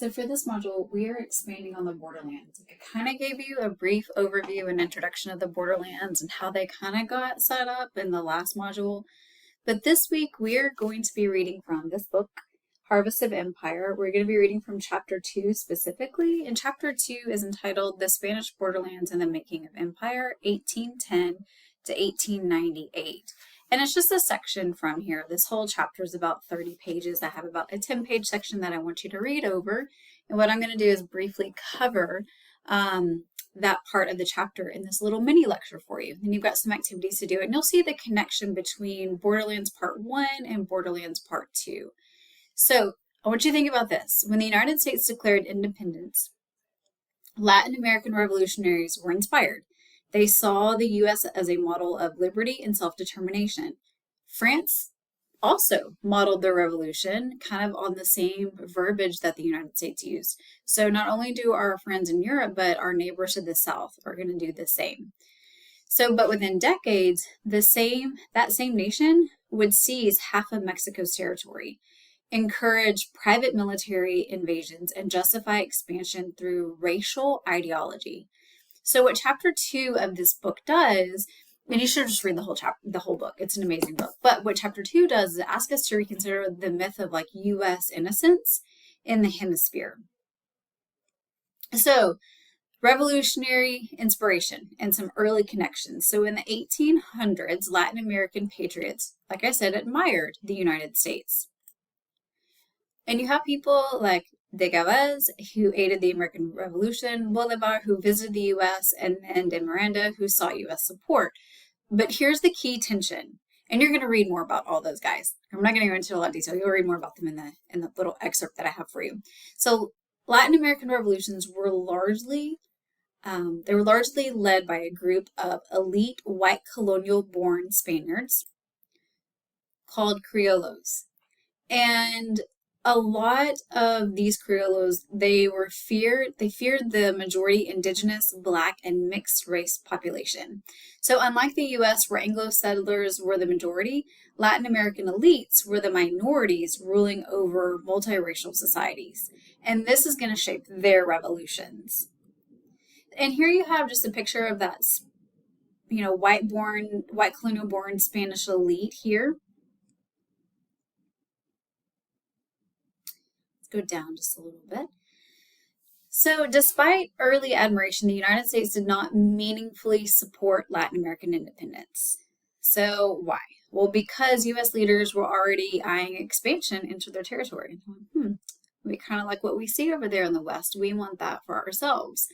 So for this module, we are expanding on the Borderlands. I kind of gave you a brief overview and introduction of the Borderlands and how they kind of got set up in the last module. But this week, we are going to be reading from this book, Harvest of Empire. We're going to be reading from Chapter 2 specifically, and Chapter 2 is entitled The Spanish Borderlands and the Making of Empire, 1810 to 1898. And it's just a section from here. This whole chapter is about 30 pages. I have about a 10-page section that I want you to read over. And what I'm going to do is briefly cover that part of the chapter in this little mini lecture for you. And you've got some activities to do. And you'll see the connection between Borderlands Part 1 and Borderlands Part 2. So I want you to think about this. When the United States declared independence, Latin American revolutionaries were inspired. They saw the U.S. as a model of liberty and self-determination. France also modeled their revolution kind of on the same verbiage that the United States used. So not only do our friends in Europe, but our neighbors to the south are going to do the same. So, but within decades, that same nation would seize half of Mexico's territory, encourage private military invasions, and justify expansion through racial ideology. So what chapter 2 of this book does, and you should just read the whole book. It's an amazing book. But what chapter 2 does is ask us to reconsider the myth of like U.S. innocence in the hemisphere. So revolutionary inspiration and some early connections. So in the 1800s, Latin American patriots, like I said, admired the United States. And you have people like de Gavez, who aided the American Revolution, Bolivar, who visited the U.S., and de Miranda, who sought U.S. support. But here's the key tension, and you're going to read more about all those guys. I'm not going to go into a lot of detail. You'll read more about them in the little excerpt that I have for you. So Latin American revolutions were largely led by a group of elite white colonial-born Spaniards called criollos. And a lot of these criollos, they feared the majority indigenous, black, and mixed race population. So unlike the U.S., where Anglo settlers were the majority, Latin American elites were the minorities ruling over multiracial societies. And this is going to shape their revolutions. And here you have just a picture of that, white colonial-born Spanish elite here. Go down just a little bit. So despite early admiration, the United States did not meaningfully support Latin American independence. So why? Well, because U.S. leaders were already eyeing expansion into their territory. We kind of like what we see over there in the West. We want that for ourselves.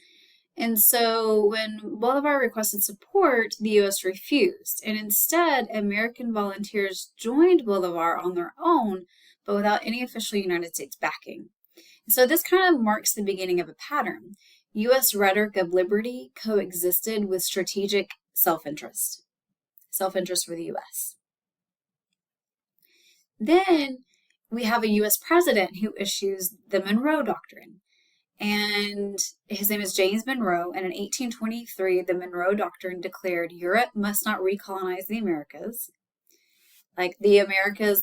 And so when Bolivar requested support, the U.S. refused. And instead, American volunteers joined Bolivar on their own, but without any official United States backing. So this kind of marks the beginning of a pattern. U.S. rhetoric of liberty coexisted with strategic self-interest for the U.S. Then we have a U.S. president who issues the Monroe Doctrine. And his name is James Monroe, and in 1823, the Monroe Doctrine declared Europe must not recolonize the Americas. Like the Americas,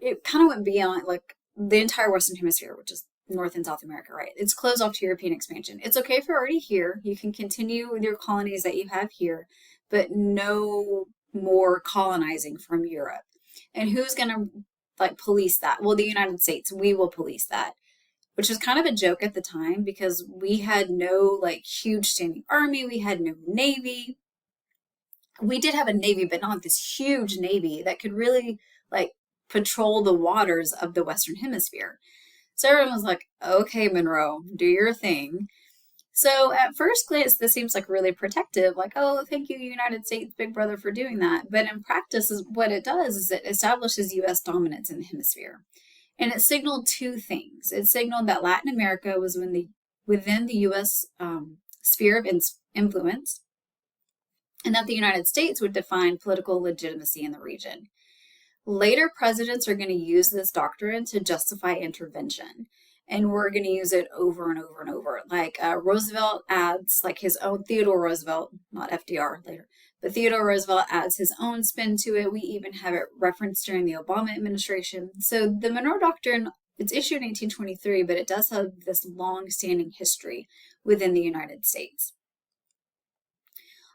it kind of went beyond like the entire Western Hemisphere, which is North and South America, right? It's closed off to European expansion. It's okay if you're already here. You can continue with your colonies that you have here, but no more colonizing from Europe. And who's going to police that? Well, the United States, we will police that, which was kind of a joke at the time because we had no huge standing army. We had no navy. We did have a navy, but not this huge navy that could really patrol the waters of the Western Hemisphere. So everyone was like, okay, Monroe, do your thing. So at first glance, this seems really protective, oh, thank you, United States, big brother, for doing that. But in practice, what it does is it establishes U.S. dominance in the hemisphere. And it signaled two things. It signaled that Latin America was within the U.S. Sphere of influence, and that the United States would define political legitimacy in the region. Later presidents are going to use this doctrine to justify intervention, and we're going to use it over and over and over. Roosevelt adds his own, Theodore Roosevelt, not FDR later, but Theodore Roosevelt adds his own spin to it. We even have it referenced during the Obama administration. So the Monroe Doctrine It's issued in 1823, but it does have this long-standing history within the United States.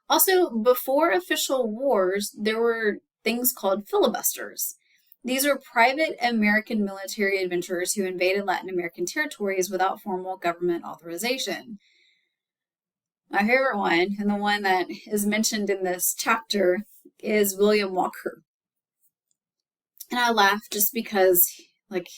Also, before official wars, there were things called filibusters. These are private American military adventurers who invaded Latin American territories without formal government authorization. My favorite one, and the one that is mentioned in this chapter, is William Walker. And I laugh just because, like,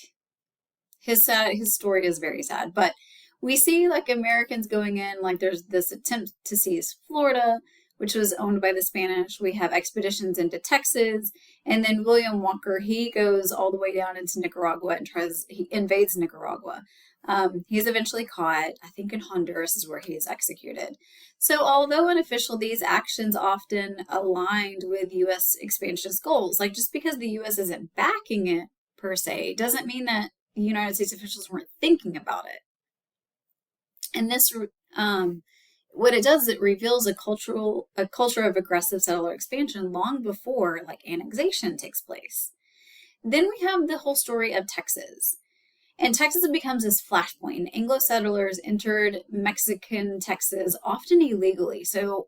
his story is very sad. But we see, like, Americans going in, like, there's this attempt to seize Florida, which was owned by the Spanish. We have expeditions into Texas, and then William Walker, he goes all the way down into Nicaragua and he invades Nicaragua. He's eventually caught, I think in Honduras is where he is executed. So although unofficial, these actions often aligned with U.S. expansionist goals. Like, just because the U.S. isn't backing it per se, doesn't mean that the United States officials weren't thinking about it. And this, what it does, it reveals a culture of aggressive settler expansion long before, like, annexation takes place. Then we have the whole story of Texas. And Texas becomes this flashpoint. Anglo settlers entered Mexican Texas often illegally. So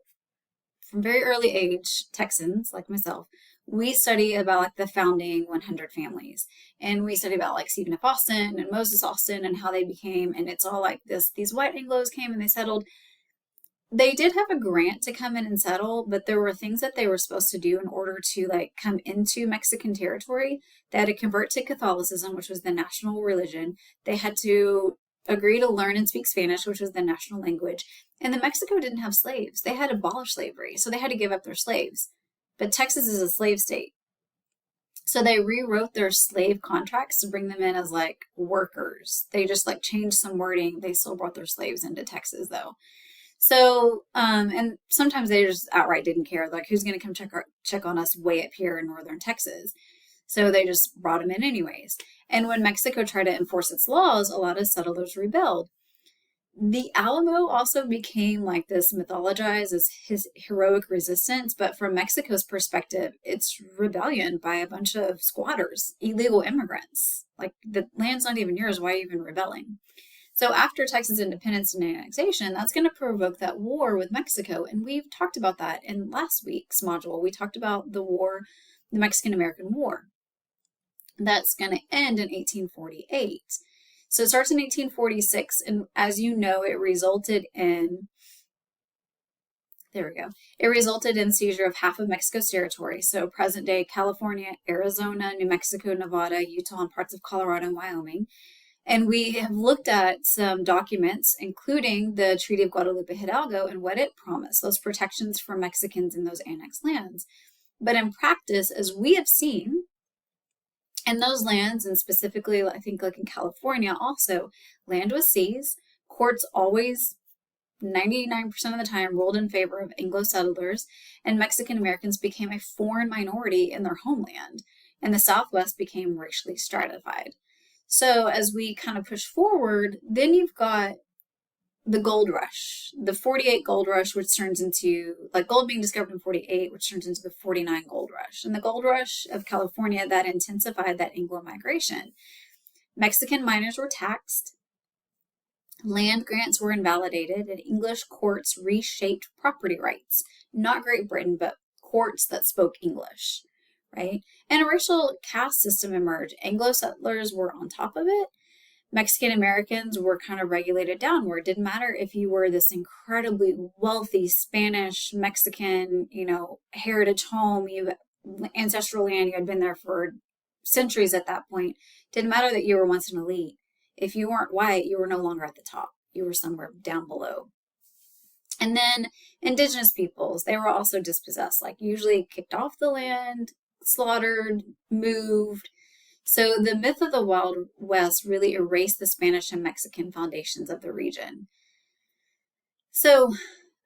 from very early age, Texans, like myself, we study about, like, the founding 100 families. And we study about, like, Stephen F. Austin and Moses Austin and how they became, and it's all like this, these white Anglos came and they settled. They did have a grant to come in and settle, but there were things that they were supposed to do in order to, like, come into Mexican territory. They had to convert to Catholicism, which was the national religion. They had to agree to learn and speak Spanish, which was the national language. And then Mexico didn't have slaves. They had abolished slavery, so they had to give up their slaves. But Texas is a slave state. So they rewrote their slave contracts to bring them in as, like, workers. They just, like, changed some wording. They still brought their slaves into Texas, though. So, and sometimes they just outright didn't care. Like, who's going to come check on us way up here in northern Texas? So they just brought them in anyways. And when Mexico tried to enforce its laws, a lot of settlers rebelled. The Alamo also became, like, this mythologized as his heroic resistance, but from Mexico's perspective, it's rebellion by a bunch of squatters, illegal immigrants. Like, the land's not even yours, why are you even rebelling? So after Texas independence and annexation, that's going to provoke that war with Mexico. And we've talked about that in last week's module. We talked about the war, the Mexican-American War. That's going to end in 1848. So it starts in 1846, and as you know, it resulted in, it resulted in seizure of half of Mexico's territory. So present-day California, Arizona, New Mexico, Nevada, Utah, and parts of Colorado and Wyoming. And we have looked at some documents, including the Treaty of Guadalupe Hidalgo and what it promised, those protections for Mexicans in those annexed lands. But in practice, as we have seen, in those lands, and specifically, I think, like in California also, land was seized. Courts always, 99% of the time, ruled in favor of Anglo settlers, and Mexican Americans became a foreign minority in their homeland, and the Southwest became racially stratified. So as we kind of push forward, then you've got the gold rush, the 48 gold rush, which turns into, like, gold being discovered in 48, which turns into the 49 gold rush. And the gold rush of California, that intensified that Anglo migration. Mexican miners were taxed, land grants were invalidated, and English courts reshaped property rights. Not Great Britain, but courts that spoke English. Right? And a racial caste system emerged. Anglo settlers were on top of it. Mexican Americans were kind of regulated downward. It didn't matter if you were this incredibly wealthy Spanish, Mexican, heritage home, ancestral land, you had been there for centuries at that point. Didn't matter that you were once an elite. If you weren't white, you were no longer at the top. You were somewhere down below. And then indigenous peoples, they were also dispossessed, like usually kicked off the land, slaughtered, moved. So the myth of the Wild West really erased the Spanish and Mexican foundations of the region. So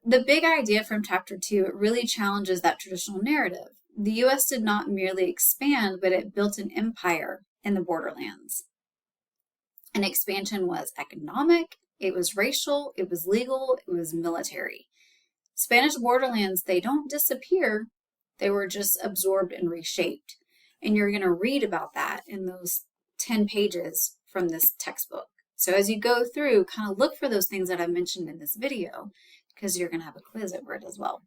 the big idea from chapter 2, it really challenges that traditional narrative. The U.S. did not merely expand, but it built an empire in the borderlands. And expansion was economic, it was racial, it was legal, it was military. Spanish borderlands, they don't disappear. They were just absorbed and reshaped. And you're going to read about that in those 10 pages from this textbook. So as you go through, kind of look for those things that I've mentioned in this video, because you're going to have a quiz over it as well.